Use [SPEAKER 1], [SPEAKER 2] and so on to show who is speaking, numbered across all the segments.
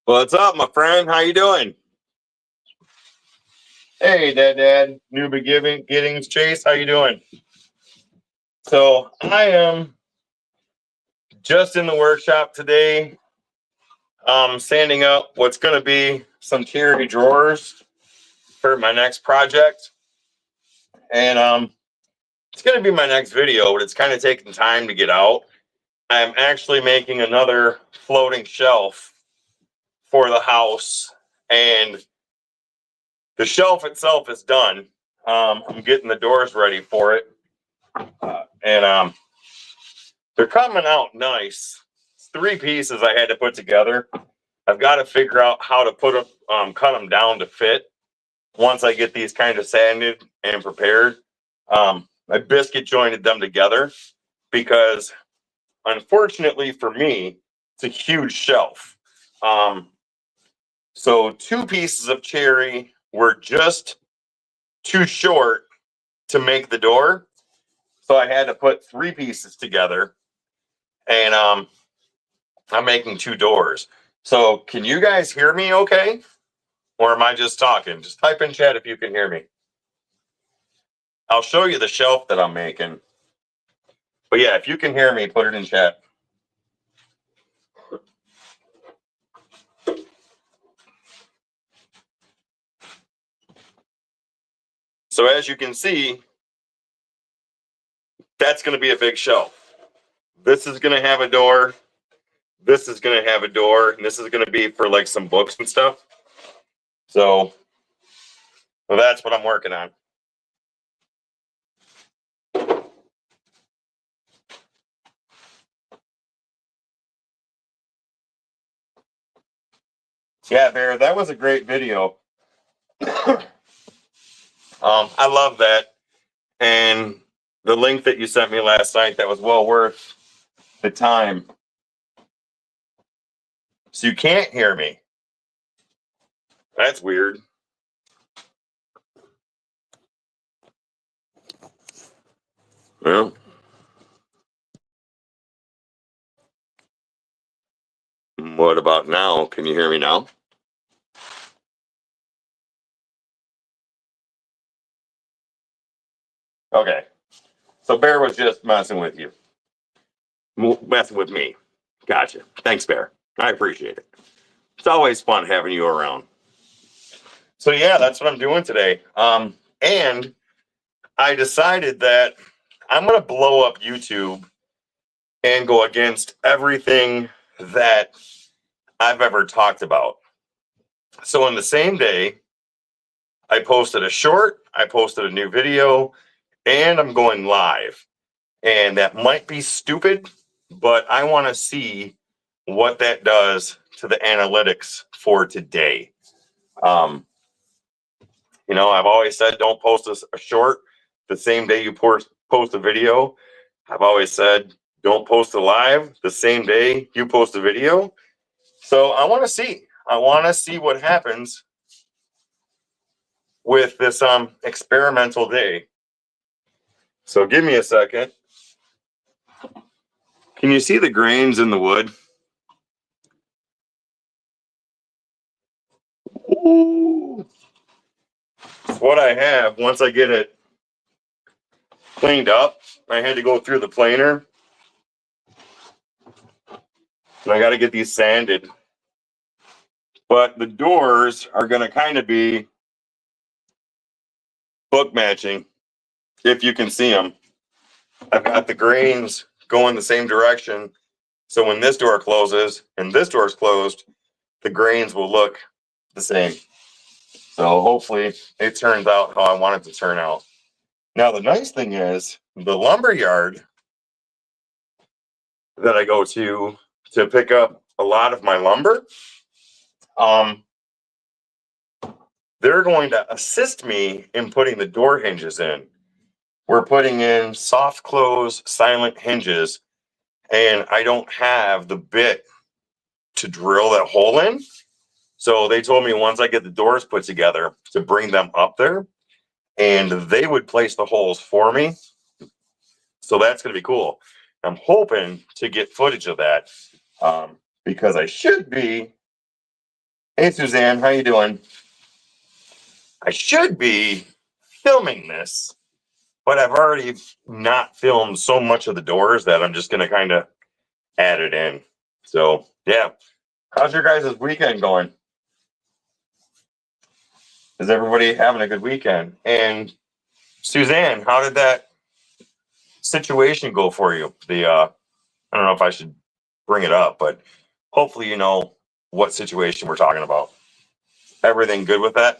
[SPEAKER 1] What's up, my friend? How you doing? Hey, Dad. New beginnings, Chase. How you doing? So I am just in the workshop today, sanding up what's going to be some cherry drawers for my next project, and it's going to be my next video, but it's kind of taking time to get out. I'm actually making another floating shelf for the house, and the shelf itself is done. I'm getting the doors ready for it, and they're coming out nice. It's three pieces I had to put together. I've got to figure out how to put them, cut them down to fit. Once I get these kind of sanded and prepared, I biscuit jointed them together because, unfortunately for me, it's a huge shelf. So two pieces of cherry were just too short to make the door, so I had to put three pieces together, and I'm making two doors. So can you guys hear me okay? Or am I just talking? Just type in chat if you can hear me. I'll show you the shelf that I'm making. But yeah, if you can hear me, put it in chat. So as you can see, that's going to be a big shelf. This is going to have a door. This is going to have a door. And this is going to be for like some books and stuff. So well, that's what I'm working on. Yeah, Bear, that was a great video. I love that. And the link that you sent me last night, that was well worth the time. So you can't hear me. That's weird. Well, what about now? Can you hear me now? Okay. So Bear was just messing with you. Messing with me. Gotcha. Thanks, Bear. I appreciate it. It's always fun having you around. So yeah, that's what I'm doing today. And I decided that I'm gonna blow up YouTube and go against everything that I've ever talked about. So in the same day, I posted a short, I posted a new video, and I'm going live. And that might be stupid, but I want to see what that does to the analytics for today. I've always said don't post a short the same day you post a video. I've always said don't post a live the same day you post a video. So I want to see. I want to see what happens with this experimental day. So give me a second. Can you see the grains in the wood? Ooh. What I have, once I get it cleaned up, I had to go through the planer. And I got to get these sanded. But the doors are going to kind of be book matching, if you can see them. I've got the grains going the same direction. So when this door closes and this door is closed, the grains will look the same. So hopefully it turns out how I want it to turn out. Now, the nice thing is the lumber yard that I go to pick up a lot of my lumber, they're going to assist me in putting the door hinges in. We're putting in soft close, silent hinges, and I don't have the bit to drill that hole in. So they told me once I get the doors put together to bring them up there, and they would place the holes for me. So that's going to be cool. I'm hoping to get footage of that because I should be Hey, Suzanne, how you doing? I should be filming this, but I've already not filmed so much of the doors that I'm just going to kind of add it in. So, yeah. How's your guys' weekend going? Is everybody having a good weekend? And Suzanne, how did that situation go for you? I don't know if I should bring it up, but hopefully you know what situation we're talking about. Everything good with that?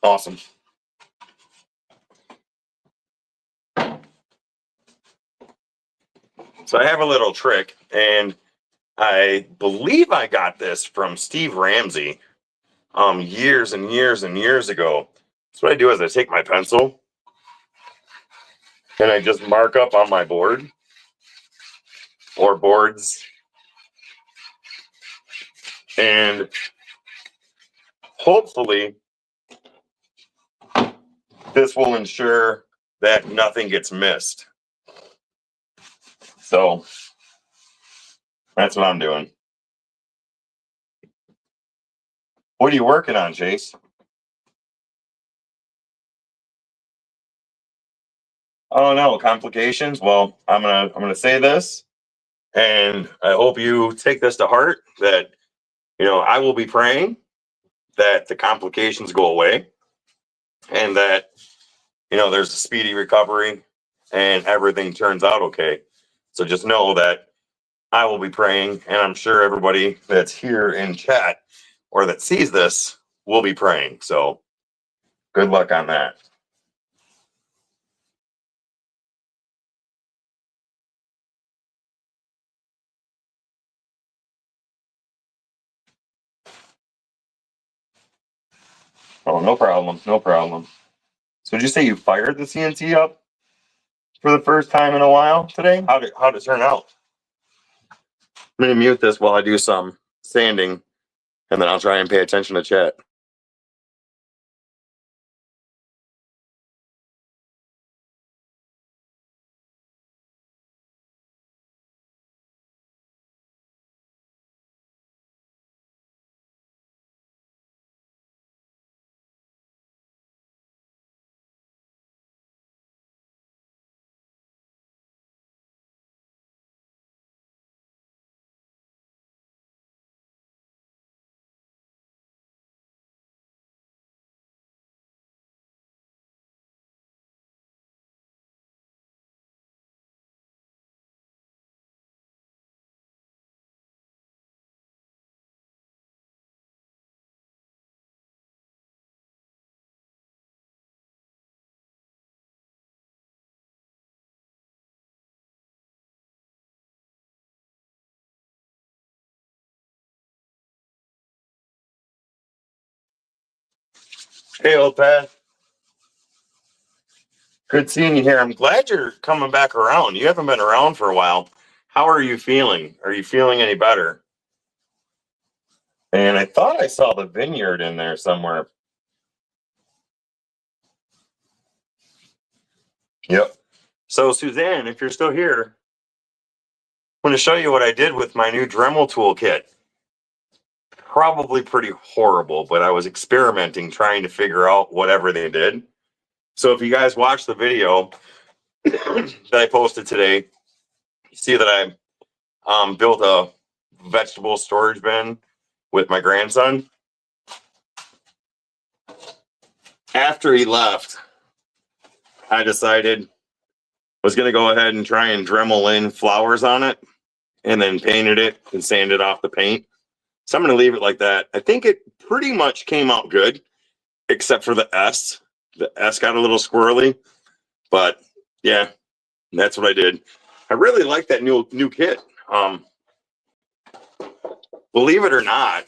[SPEAKER 1] Awesome. So I have a little trick, and I believe I got this from Steve Ramsey years and years and years ago. So what I do is I take my pencil and I just mark up on my board or boards, and hopefully this will ensure that nothing gets missed. So that's what I'm doing. What are you working on, Chase? Oh no, complications. Well, I'm gonna say this, and I hope you take this to heart. That I will be praying that the complications go away, and that there's a speedy recovery, and everything turns out okay. So just know that I will be praying, and I'm sure everybody that's here in chat or that sees this will be praying. So good luck on that. Oh, no problem. No problem. So did you say you fired the CNC up for the first time in a while today? How'd it turn out? I'm gonna mute this while I do some sanding, and then I'll try and pay attention to chat. Hey, old Pat. Good seeing you here. I'm glad you're coming back around. You haven't been around for a while. How are you feeling? Are you feeling any better? And I thought I saw the vineyard in there somewhere. Yep. So, Suzanne, if you're still here, I'm going to show you what I did with my new Dremel toolkit. Probably pretty horrible, but I was experimenting, trying to figure out whatever they did. So if you guys watch the video that I posted today, you see that I built a vegetable storage bin with my grandson. After he left, I decided I was going to go ahead and try and Dremel in flowers on it, and then painted it and sanded off the paint. So I'm going to leave it like that. I think it pretty much came out good, except for the S. The S got a little squirrely, but yeah, that's what I did. I really like that new kit. Believe it or not,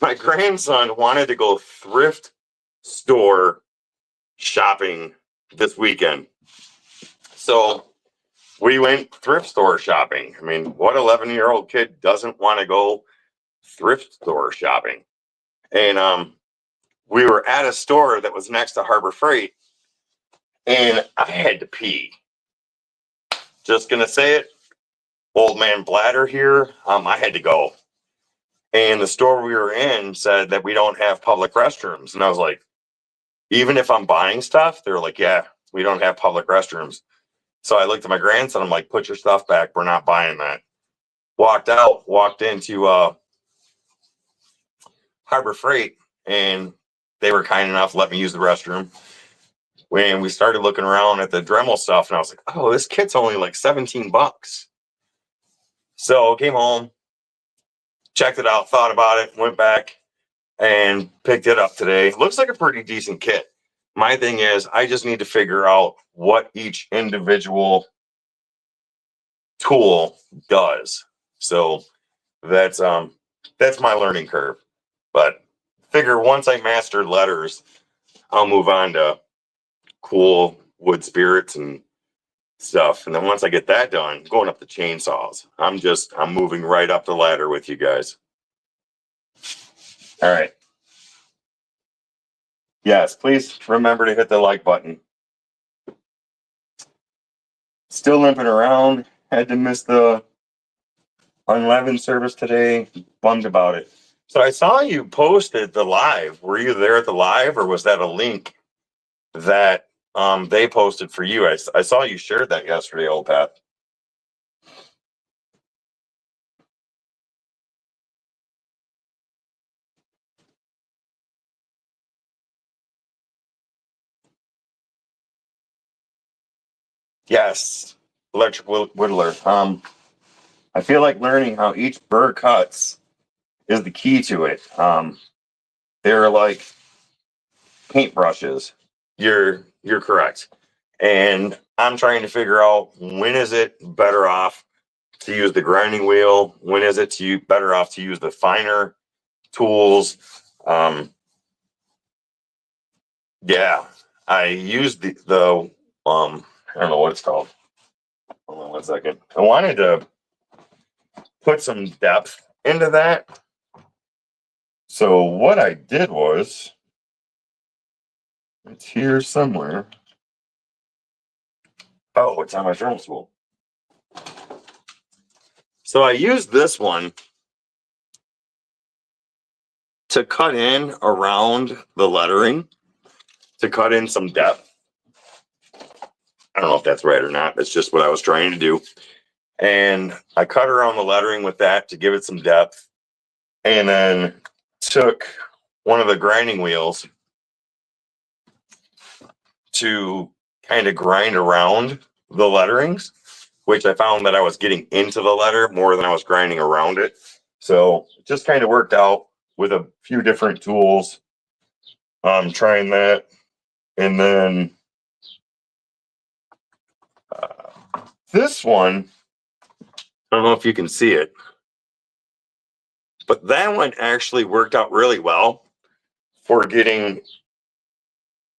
[SPEAKER 1] my grandson wanted to go thrift store shopping this weekend. So we went thrift store shopping. I mean, what 11-year-old kid doesn't want to go thrift store shopping? And we were at a store that was next to Harbor Freight, and I had to pee. Just gonna say it. old man bladder here. I had to go. And the store we were in said that we don't have public restrooms. And I was like, even if I'm buying stuff, they're like, yeah, we don't have public restrooms. So I looked at my grandson. I'm like, put your stuff back. We're not buying that. Walked into Harbor Freight, and they were kind enough to let me use the restroom. When we started looking around at the Dremel stuff, and I was like, oh, this kit's only like $17. So came home, checked it out, thought about it, went back and picked it up today. Looks like a pretty decent kit. My thing is, I just need to figure out what each individual tool does. So that's my learning curve. But figure once I master letters, I'll move on to cool wood spirits and stuff. And then once I get that done, going up the chainsaws. I'm moving right up the ladder with you guys. All right. Yes, please remember to hit the like button. Still limping around. Had to miss the unleavened service today. Bummed about it. So I saw you posted the live. Were you there at the live, or was that a link that they posted for you? I saw you shared that yesterday, old Pat. Yes, electric whittler. I feel like learning how each burr cuts is the key to it. They're like paintbrushes. You're correct. And I'm trying to figure out, when is it better off to use the grinding wheel? When is it better off to use the finer tools? Yeah, I used the I don't know what it's called. Hold on 1 second. I wanted to put some depth into that. So what I did was, it's here somewhere. Oh, it's on my film spool. So I used this one to cut in around the lettering, to cut in some depth. I don't know if that's right or not. That's just what I was trying to do. And I cut around the lettering with that to give it some depth. And then took one of the grinding wheels to kind of grind around the letterings, which I found that I was getting into the letter more than I was grinding around it. So it just kind of worked out with a few different tools. Trying that. And then this one, I don't know if you can see it, but that one actually worked out really well for getting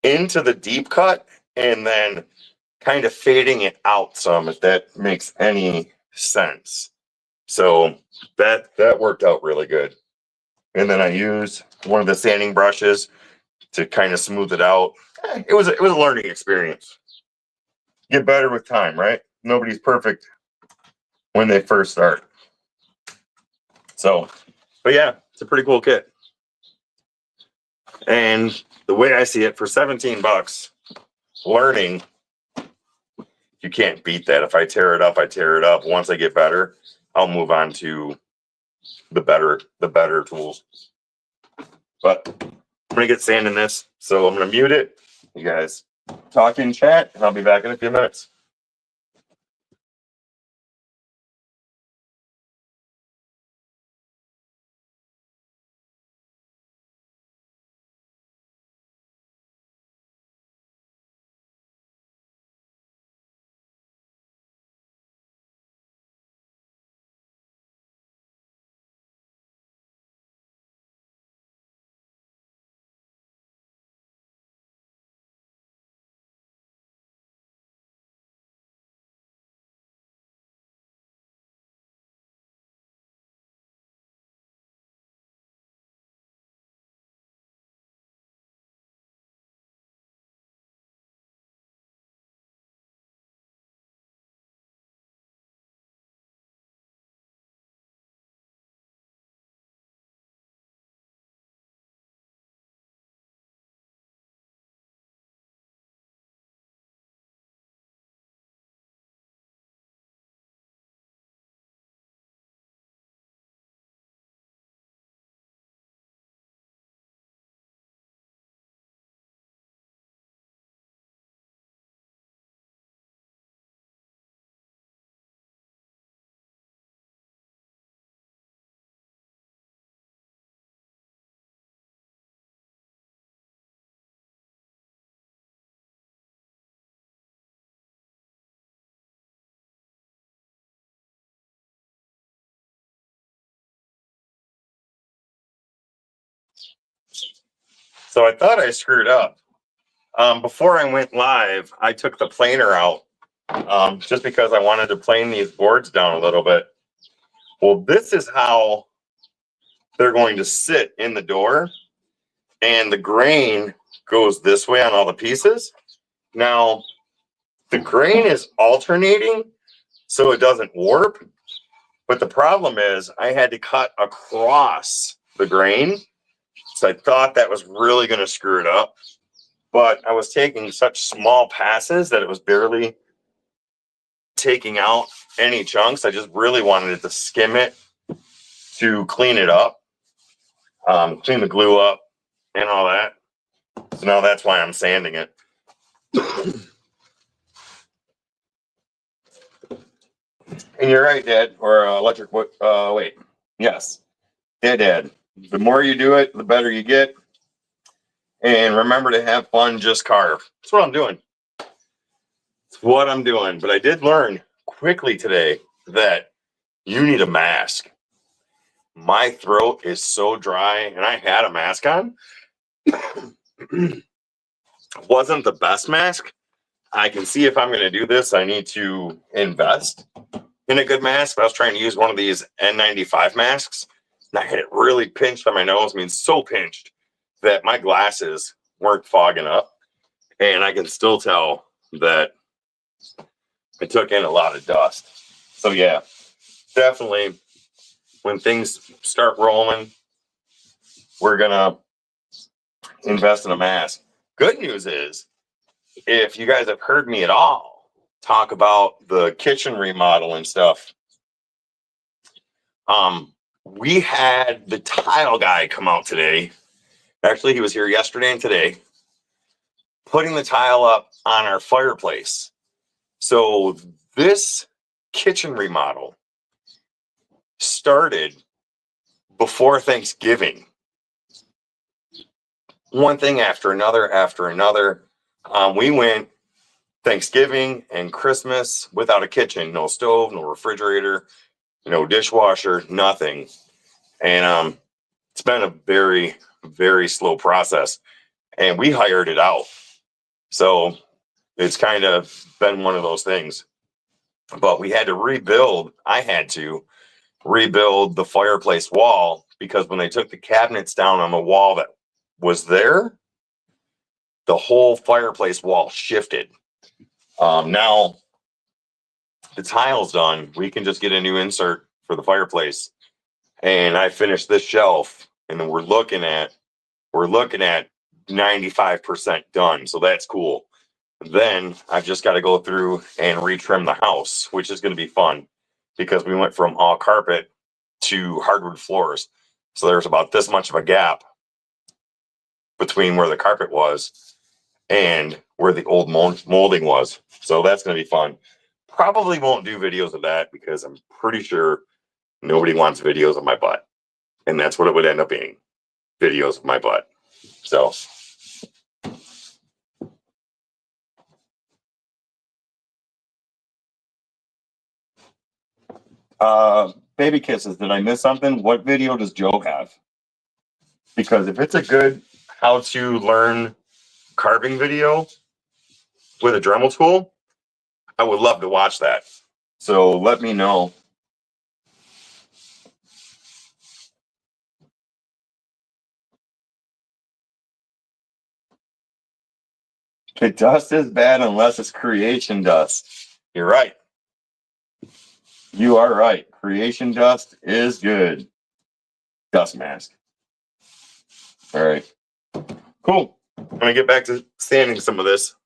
[SPEAKER 1] into the deep cut and then kind of fading it out some, if that makes any sense. So that worked out really good. And then I used one of the sanding brushes to kind of smooth it out. It was a learning experience. Get better with time, right? Nobody's perfect when they first start. So, but yeah, it's a pretty cool kit. And the way I see it, for $17, learning, you can't beat that. If I tear it up, I tear it up. Once I get better, I'll move on to the better tools. But I'm gonna get sanding this, so I'm gonna mute it. You guys talk in chat, and I'll be back in a few minutes. So I thought I screwed up. Before I went live, I took the planer out just because I wanted to plane these boards down a little bit. Well, this is how they're going to sit in the door, and the grain goes this way on all the pieces. Now, the grain is alternating so it doesn't warp, but the problem is I had to cut across the grain. So I thought that was really going to screw it up, but I was taking such small passes that it was barely taking out any chunks. I just really wanted it to skim it to clean it up, clean the glue up and all that. So now that's why I'm sanding it. And you're right, Dad, or electric, wait, yes, Dad. The more you do it, the better you get. And remember to have fun, just carve. That's what I'm doing. It's what I'm doing. But I did learn quickly today that you need a mask. My throat is so dry, and I had a mask on. Wasn't the best mask. I can see if I'm going to do this, I need to invest in a good mask. I was trying to use one of these N95 masks, and I had it really pinched on my nose. I mean, so pinched that my glasses weren't fogging up, and I can still tell that I took in a lot of dust. So yeah, definitely when things start rolling, we're gonna invest in a mask. Good news is, if you guys have heard me at all talk about the kitchen remodel and stuff, we had the tile guy come out today. Actually, he was here yesterday and today, putting the tile up on our fireplace. So this kitchen remodel started before Thanksgiving. One thing after another, after another. We went Thanksgiving and Christmas without a kitchen, no stove, no refrigerator, no dishwasher, nothing. And it's been a very, very slow process. And we hired it out. So it's kind of been one of those things. But we had to rebuild, I had to rebuild the fireplace wall, because when they took the cabinets down on the wall that was there, the whole fireplace wall shifted. Now the tile's done, we can just get a new insert for the fireplace. And I finished this shelf, and then we're looking at 95% done. So that's cool. Then I've just got to go through and retrim the house, which is going to be fun because we went from all carpet to hardwood floors. So there's about this much of a gap between where the carpet was and where the old molding was. So that's going to be fun. Probably won't do videos of that because I'm pretty sure nobody wants videos of my butt. And that's what it would end up being, videos of my butt. So baby kisses, did I miss something? What video does Joe have? Because if it's a good how to learn carving video with a Dremel tool, I would love to watch that. So let me know. Okay, dust is bad unless it's creation dust. You're right. You are right. Creation dust is good. Dust mask. All right. Cool. I'm going to get back to sanding some of this.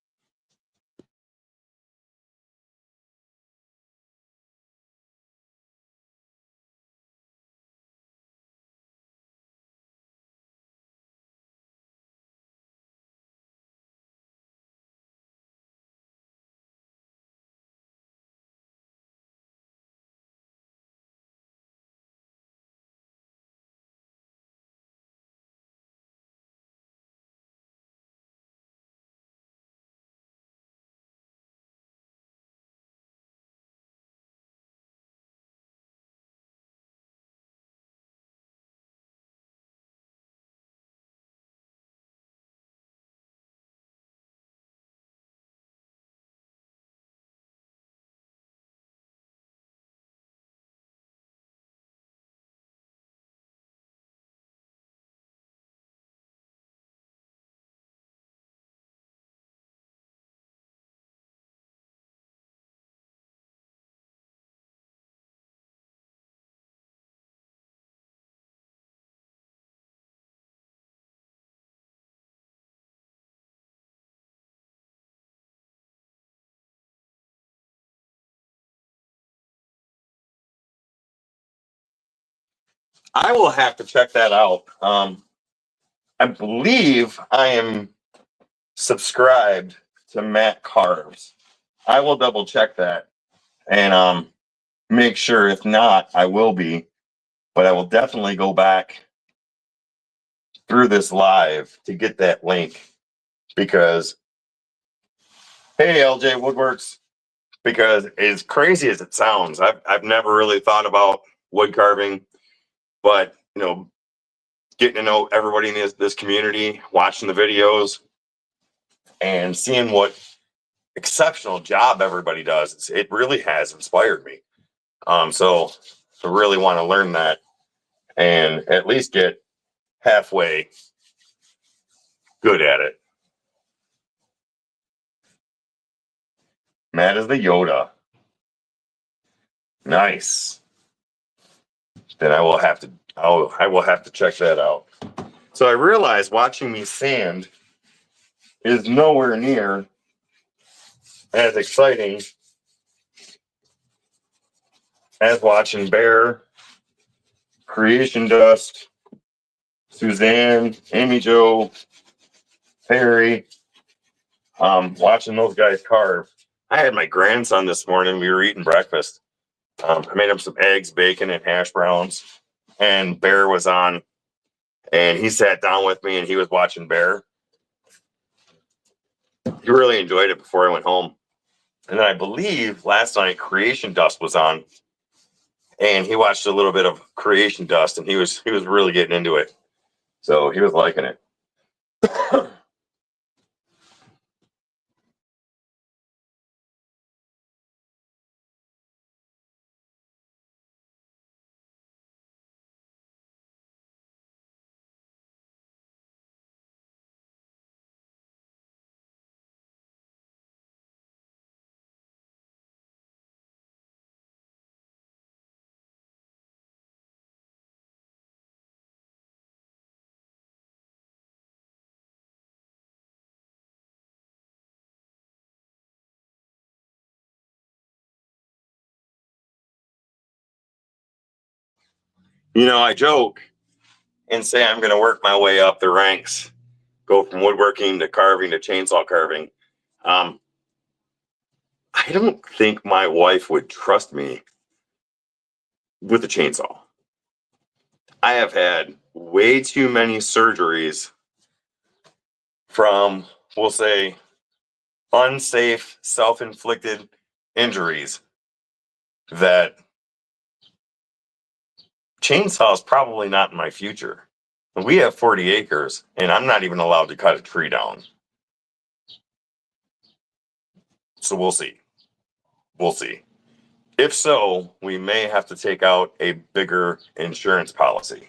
[SPEAKER 1] I will have to check that out. I believe I am subscribed to Matt Carves. I will double check that and make sure. If not, I will be, but I will definitely go back through this live to get that link because hey, LJ Woodworks, because as crazy as it sounds, I've never really thought about wood carving, but getting to know everybody in this community, watching the videos, and seeing what exceptional job everybody does, it really has inspired me. So I really want to learn that and at least get halfway good at it. Matt is the Yoda. Nice. Then I will have to check that out. So I realized watching me sand is nowhere near as exciting as watching Bear, Creation Dust, Suzanne, Amy Jo, Perry, watching those guys carve. I had my grandson this morning. We were eating breakfast. I made him some eggs, bacon, and hash browns. And Bear was on, and he sat down with me, and he was watching Bear. He really enjoyed it before I went home. And then I believe last night Creation Dust was on, and he watched a little bit of Creation Dust, and he was really getting into it. So he was liking it. I joke and say I'm going to work my way up the ranks, go from woodworking to carving to chainsaw carving. I don't think my wife would trust me with a chainsaw. I have had way too many surgeries from, we'll say, unsafe, self-inflicted injuries that chainsaw is probably not in my future. We have 40 acres, and I'm not even allowed to cut a tree down. So we'll see. We'll see. If so, we may have to take out a bigger insurance policy.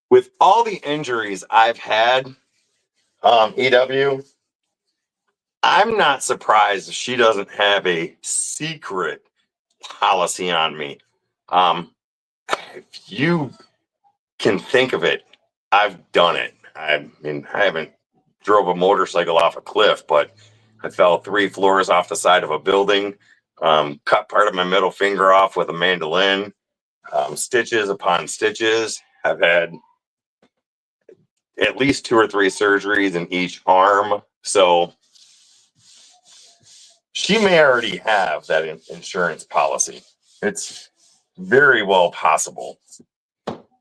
[SPEAKER 1] With all the injuries I've had, EW, I'm not surprised if she doesn't have a secret policy on me. If you can think of it, I've done it. I mean, I haven't drove a motorcycle off a cliff, but I fell 3 floors off the side of a building, cut part of my middle finger off with a mandolin, stitches upon stitches. I've had at least 2 or 3 surgeries in each arm. So she may already have that insurance policy. It's very well possible.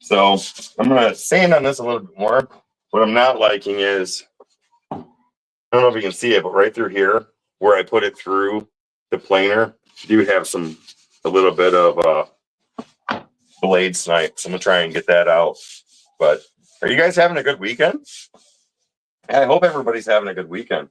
[SPEAKER 1] So I'm going to sand on this a little bit more. What I'm not liking is, I don't know if you can see it, but right through here, where I put it through the planer, you do have a little bit of blade snipes. I'm going to try and get that out. But are you guys having a good weekend? I hope everybody's having a good weekend.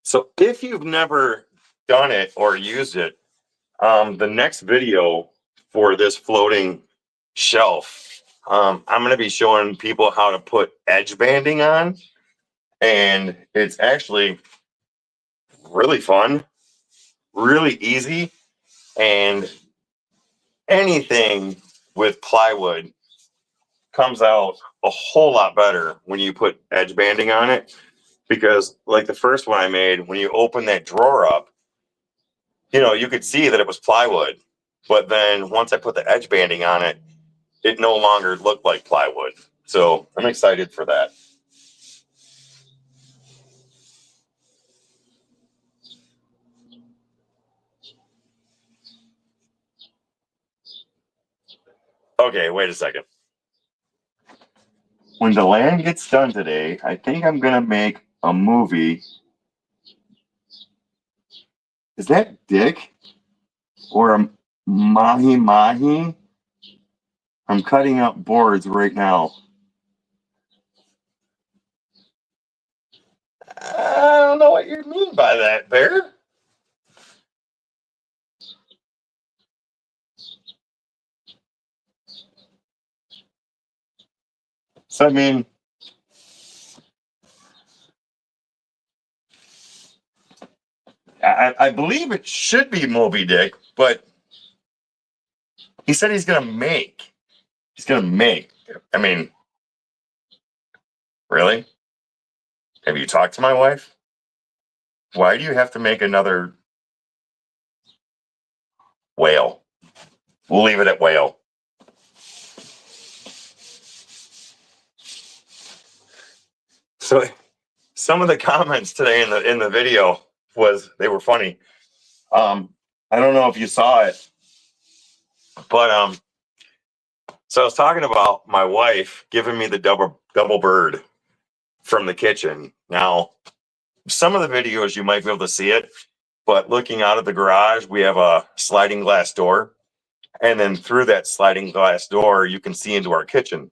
[SPEAKER 1] So if you've never done it or used it, the next video for this floating shelf, I'm going to be showing people how to put edge banding on, and it's actually really fun, really easy, and anything with plywood comes out a whole lot better when you put edge banding on it, because like the first one I made, when you open that drawer up, you could see that it was plywood, but then once I put the edge banding on it, it no longer looked like plywood. So I'm excited for that. Okay, wait a second. When the land gets done today, I think I'm going to make a movie. Is that Dick or a Mahi Mahi? I'm cutting up boards right now. I don't know what you mean by that, Bear. So, I mean, I believe it should be Moby Dick, but he said he's going to make. He's going to make. I mean, really? Have you talked to my wife? Why do you have to make another whale? We'll leave it at whale. So some of the comments today in the video they were funny. I don't know if you saw it, but so I was talking about my wife giving me the double bird from the kitchen. Now, some of the videos you might be able to see it, but looking out of the garage, we have a sliding glass door. And then through that sliding glass door, you can see into our kitchen.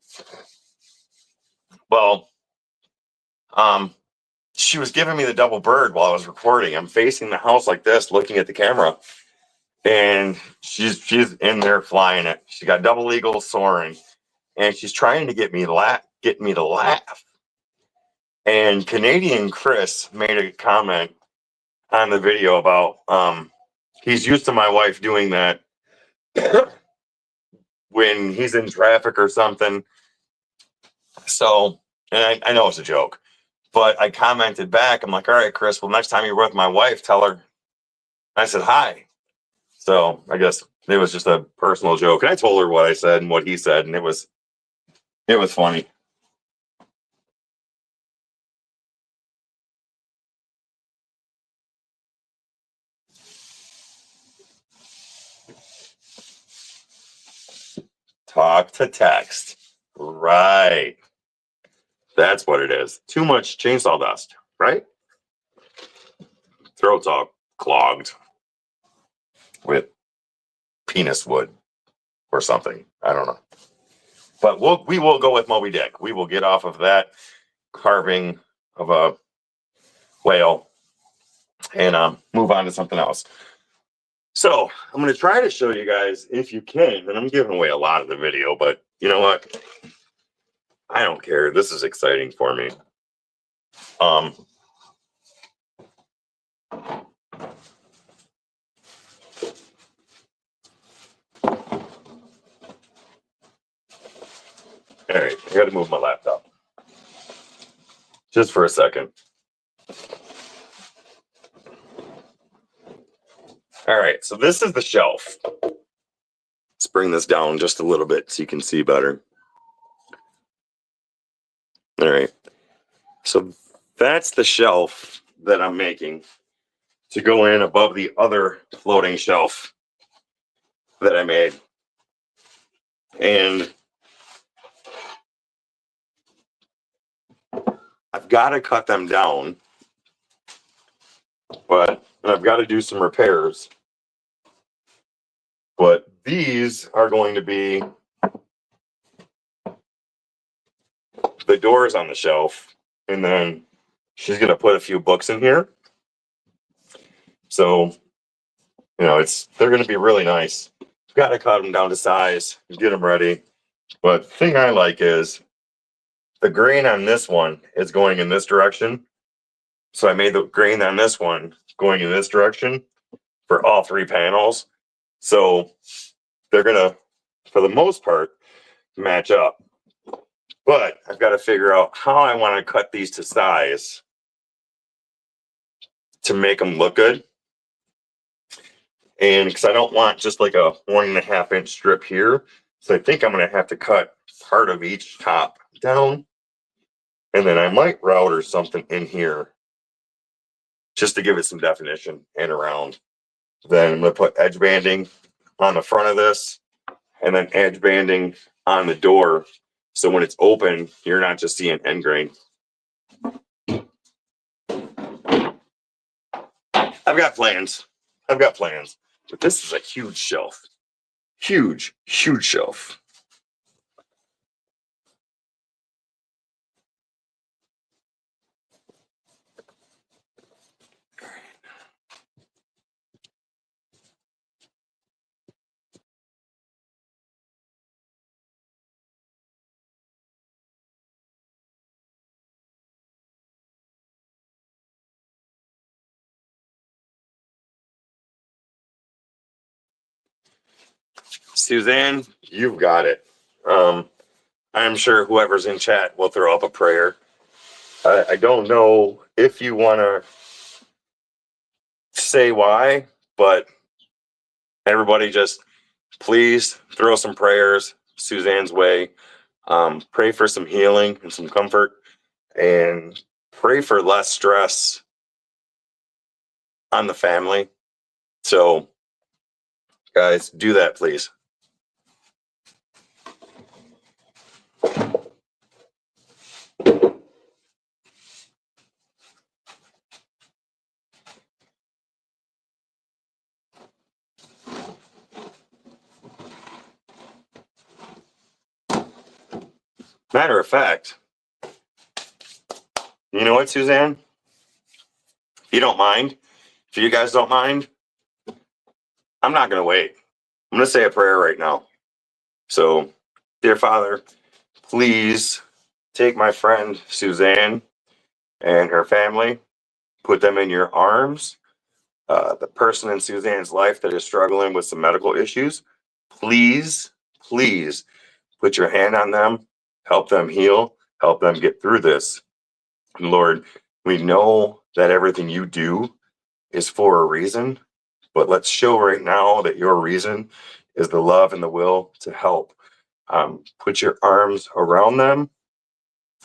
[SPEAKER 1] Well, she was giving me the double bird while I was recording. I'm facing the house like this, looking at the camera, and she's in there flying it. She got double eagle soaring, and she's trying to get me to laugh. And Canadian Chris made a comment on the video about he's used to my wife doing that when he's in traffic or something. So, and I know it's a joke, but I commented back. I'm like, all right, Chris, well, next time you're with my wife, tell her I said hi. So I guess It was just a personal joke. And I told her what I said and what he said, and it was funny. Talk to text. Right. That's what it is. Too much chainsaw dust, right? Throat's all clogged with penis wood or something. I don't know. But we will go with Moby Dick. We will get off of that carving of a whale and move on to something else. So I'm going to try to show you guys if you can, and I'm giving away a lot of the video, but you know what? I don't care. This is exciting for me. All right, I got to move my laptop just for a second. All right, so this is the shelf. Let's bring this down just a little bit so you can see better. All right, so that's the shelf that I'm making to go in above the other floating shelf that I made. And I've got to cut them down, but I've got to do some repairs. But these are going to be the doors on the shelf, and then she's going to put a few books in here. So, you know, they're going to be really nice. Got to cut them down to size, get them ready. But the thing I like is the grain on this one is going in this direction. So I made the grain on this one going in this direction for all three panels. So they're going to, for the most part, match up. But I've got to figure out how I want to cut these to size to make them look good. And because I don't want just like a 1.5 inch strip here. So I think I'm going to have to cut part of each top down. And then I might router something in here just to give it some definition and around. Then I'm going to put edge banding on the front of this and then edge banding on the door. So when it's open, you're not just seeing end grain. I've got plans. But this is a huge shelf. Huge shelf. Suzanne, you've got it. I'm sure whoever's in chat will throw up a prayer. I don't know if you want to say why, but everybody just please throw some prayers Suzanne's way. Pray for some healing and some comfort, and pray for less stress on the family. So, guys, do that, please. Matter of fact, you know what, Suzanne? If you don't mind, if you guys don't mind, I'm not going to wait. I'm going to say a prayer right now. So, dear Father, please take my friend Suzanne and her family, put them in your arms. The person in Suzanne's life that is struggling with some medical issues, please put your hand on them, help them heal, help them get through this. And Lord, we know that everything you do is for a reason. but let's show right now that your reason is the love and the will to help. Put your arms around them,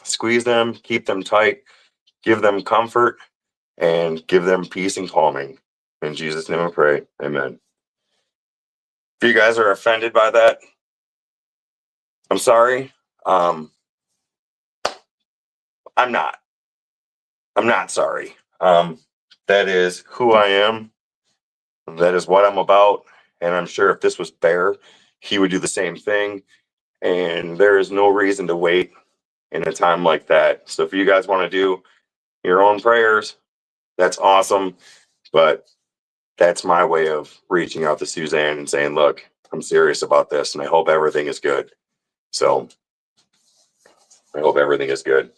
[SPEAKER 1] squeeze them, keep them tight, give them comfort, and give them peace and calming. In Jesus' name I pray. Amen. If you guys are offended by that, I'm sorry. I'm not. I'm not sorry. That is who I am. That is what I'm about. And I'm sure if this was Bear, he would do the same thing. And there is no reason to wait in a time like that. So if you guys want to do your own prayers, that's awesome. But that's my way of reaching out to Suzanne and saying, look, I'm serious about this and I hope everything is good. So I hope everything is good.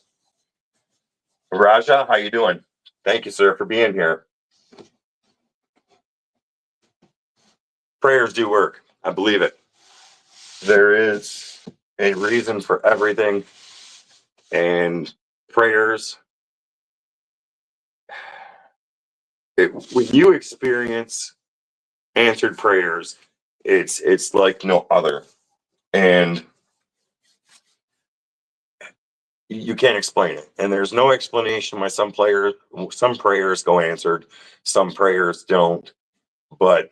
[SPEAKER 1] Raja, how you doing? Thank you, sir, for being here. Prayers do work. I believe it. There is a reason for everything. And prayers, when you experience answered prayers, it's like no other. And you can't explain it. And there's no explanation why some prayers go answered, some prayers don't. But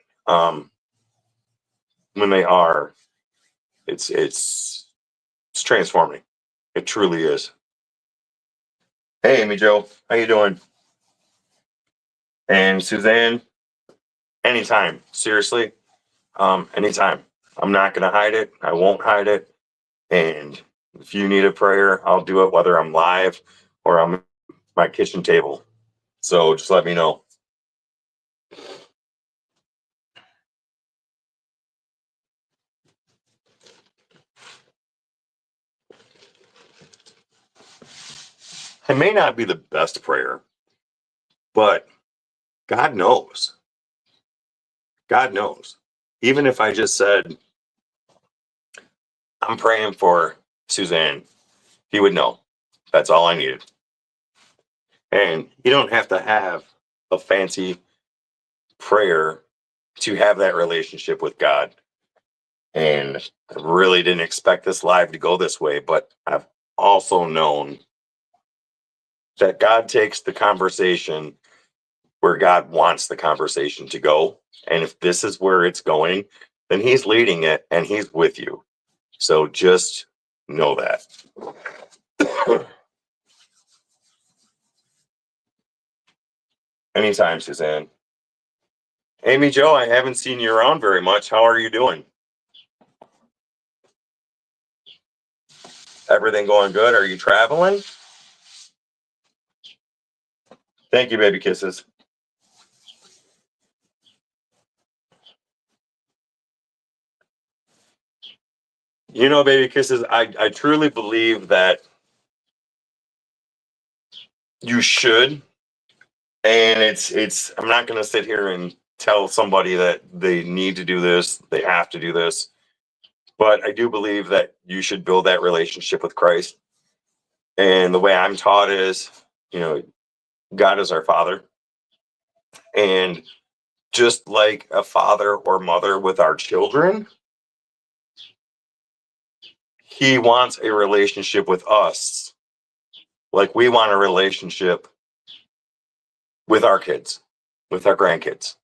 [SPEAKER 1] when they are, it's transforming. It truly is. Hey, Amy Jo, how you doing? And Suzanne, anytime, seriously, anytime. I'm not gonna hide it. I won't hide it. And if you need a prayer, I'll do it whether I'm live or I'm at my kitchen table. So just let me know. It may not be the best prayer, but God knows. God knows. Even if I just said, I'm praying for Suzanne, he would know. That's all I needed. And you don't have to have a fancy prayer to have that relationship with God. And I really didn't expect this live to go this way, but I've also known that God takes the conversation where God wants the conversation to go. And if this is where it's going, then he's leading it and he's with you. So just know that. Anytime, Suzanne. Amy Jo, I haven't seen you around very much. How are you doing? Everything going good? Are you traveling? Thank you, baby kisses. You know, baby kisses, I truly believe that you should. And I'm not going to sit here and tell somebody that they need to do this, they have to do this. But I do believe that you should build that relationship with Christ. And the way I'm taught is, you know, God is our father. And just like a father or mother with our children, he wants a relationship with us. Like we want a relationship with our kids, with our grandkids.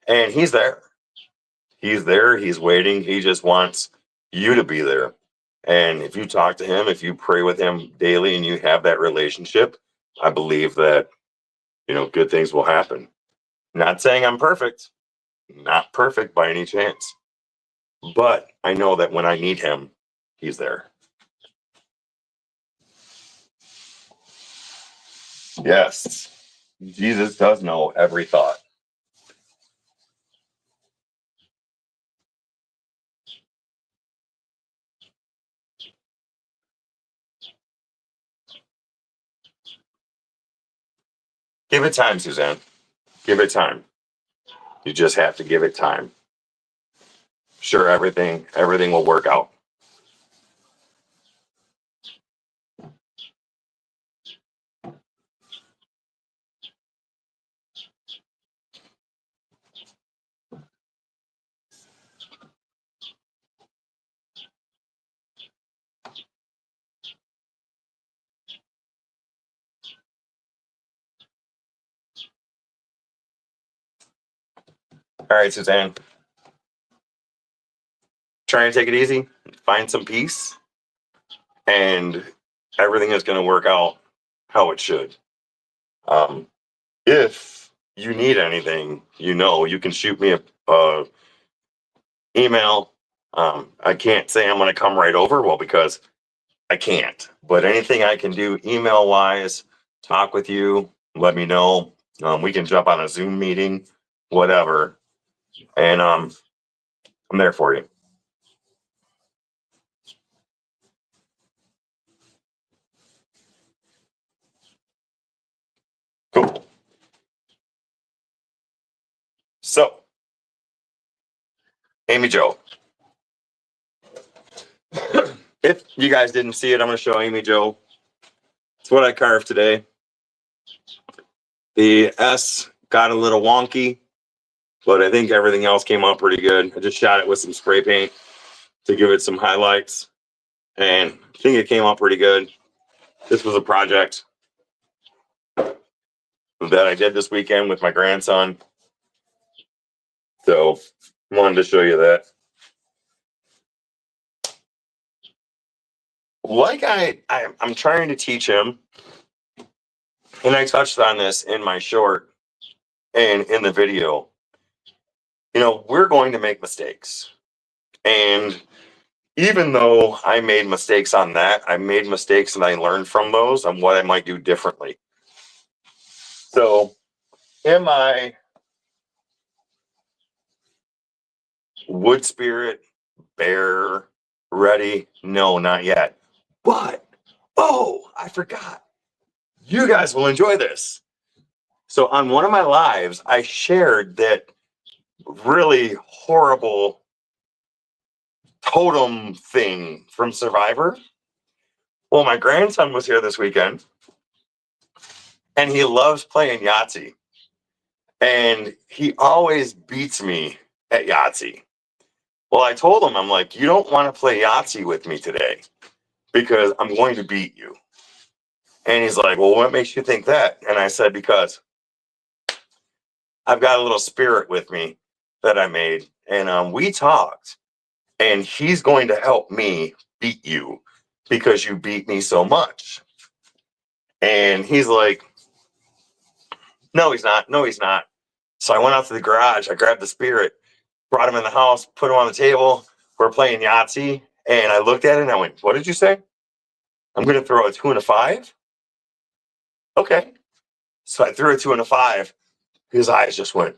[SPEAKER 1] And he's there. He's there. He's waiting. He just wants you to be there. And if you talk to him, if you pray with him daily and you have that relationship, I believe that, you know, good things will happen. Not saying I'm perfect, not perfect by any chance, but I know that when I need him, he's there. Yes, Jesus does know every thought. Give it time, Suzanne. Give it time. You just have to give it time. Sure, everything will work out. All right, Suzanne. Try and take it easy, find some peace, and everything is going to work out how it should. If you need anything, you can shoot me a email. I can't say I'm going to come right over, well, because I can't. But anything I can do email wise, talk with you, let me know. We can jump on a Zoom meeting, whatever, and I'm there for you. Cool. So, Amy Jo. If you guys didn't see it, I'm going to show Amy Jo. It's what I carved today. The S got a little wonky, but I think everything else came out pretty good. I just shot it with some spray paint to give it some highlights, and I think it came out pretty good. This was a project that I did this weekend with my grandson. So, wanted to show you that. Like I'm trying to teach him, and I touched on this in my short and in the video. We're going to make mistakes. And even though I made mistakes on that, I made mistakes and I learned from those on what I might do differently. So, am I wood spirit, bear ready? No, not yet. But, I forgot. You guys will enjoy this. So on one of my lives, I shared that really horrible totem thing from Survivor. Well, my grandson was here this weekend, and he loves playing Yahtzee. And he always beats me at Yahtzee. Well, I told him, I'm like, you don't want to play Yahtzee with me today because I'm going to beat you. And he's like, well, what makes you think that? And I said, because I've got a little spirit with me that I made. And we talked. And he's going to help me beat you because you beat me so much. And he's like, no, he's not. No, he's not. So I went out to the garage. I grabbed the spirit, brought him in the house, put him on the table. We're playing Yahtzee. And I looked at it and I went, what did you say? I'm going to throw a 2 and a 5. Okay. So I threw a 2 and a 5. His eyes just went,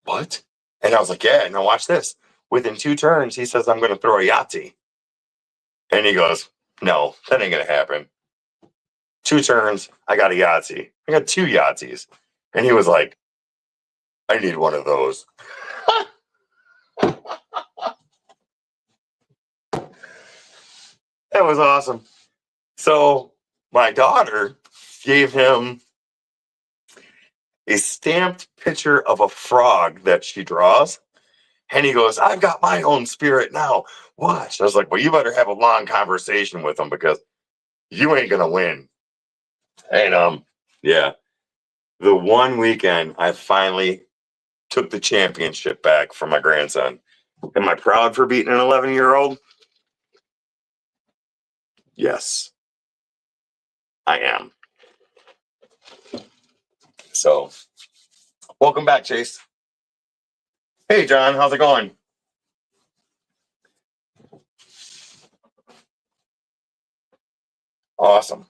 [SPEAKER 1] what? And I was like, yeah, now watch this. Within 2 turns, he says, I'm going to throw a Yahtzee. And he goes, no, that ain't going to happen. 2 turns, I got a Yahtzee. I got 2 Yahtzees. And he was like, I need one of those. That was awesome. So my daughter gave him a stamped picture of a frog that she draws. And he goes, I've got my own spirit now. Watch. I was like, well, you better have a long conversation with him because you ain't going to win. And yeah, the one weekend I finally took the championship back from my grandson. Am I proud for beating an 11-year-old? Yes, I am. So, welcome back, Chase. Hey, John, how's it going? Awesome.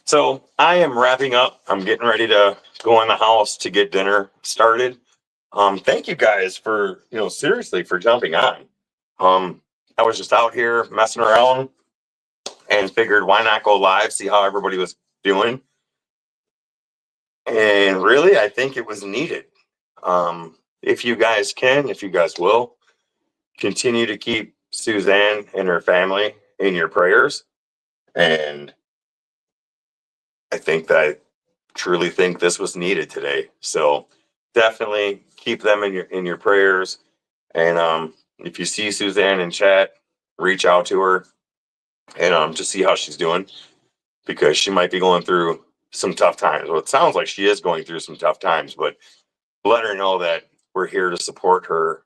[SPEAKER 1] So, I am wrapping up. I'm getting ready to go in the house to get dinner started. Thank you guys for, seriously, for jumping on. I was just out here messing around and figured why not go live, see how everybody was doing. And really, I think it was needed. If you guys can, if you guys will, continue to keep Suzanne and her family in your prayers. And I truly think this was needed today. So definitely keep them in your prayers. And if you see Suzanne in chat, reach out to her and just see how she's doing, because she might be going through some tough times. Well, it sounds like she is going through some tough times, but let her know that we're here to support her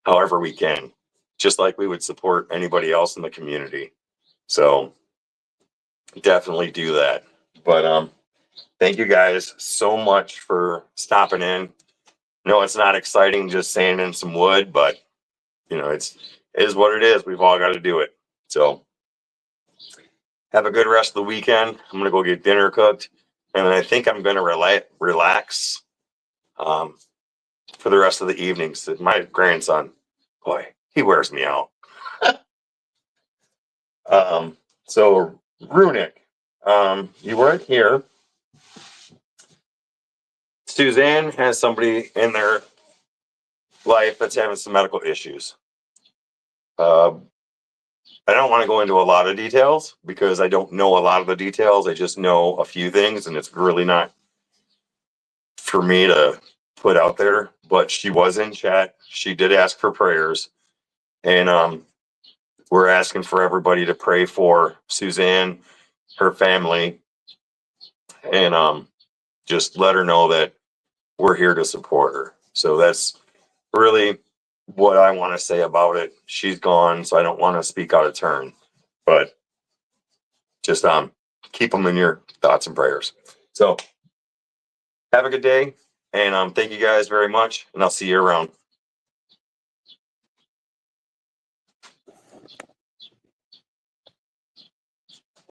[SPEAKER 1] however we can, just like we would support anybody else in the community. So definitely do that. But thank you guys so much for stopping in. No, it's not exciting just sanding some wood, but it is what it is. We've all got to do it. So have a good rest of the weekend. I'm gonna go get dinner cooked, and then I think I'm gonna relax for the rest of the evening. So my grandson, boy, he wears me out. So Runic, you weren't here. Suzanne has somebody in their life that's having some medical issues. I don't want to go into a lot of details because I don't know a lot of the details. I just know a few things, and it's really not for me to put out there. But she was in chat. She did ask for prayers, and we're asking for everybody to pray for Suzanne, her family, and just let her know that we're here to support her. So that's really what I want to say about it. She's gone, so I don't want to speak out of turn, but just keep them in your thoughts and prayers. So have a good day, and thank you guys very much, and I'll see you around.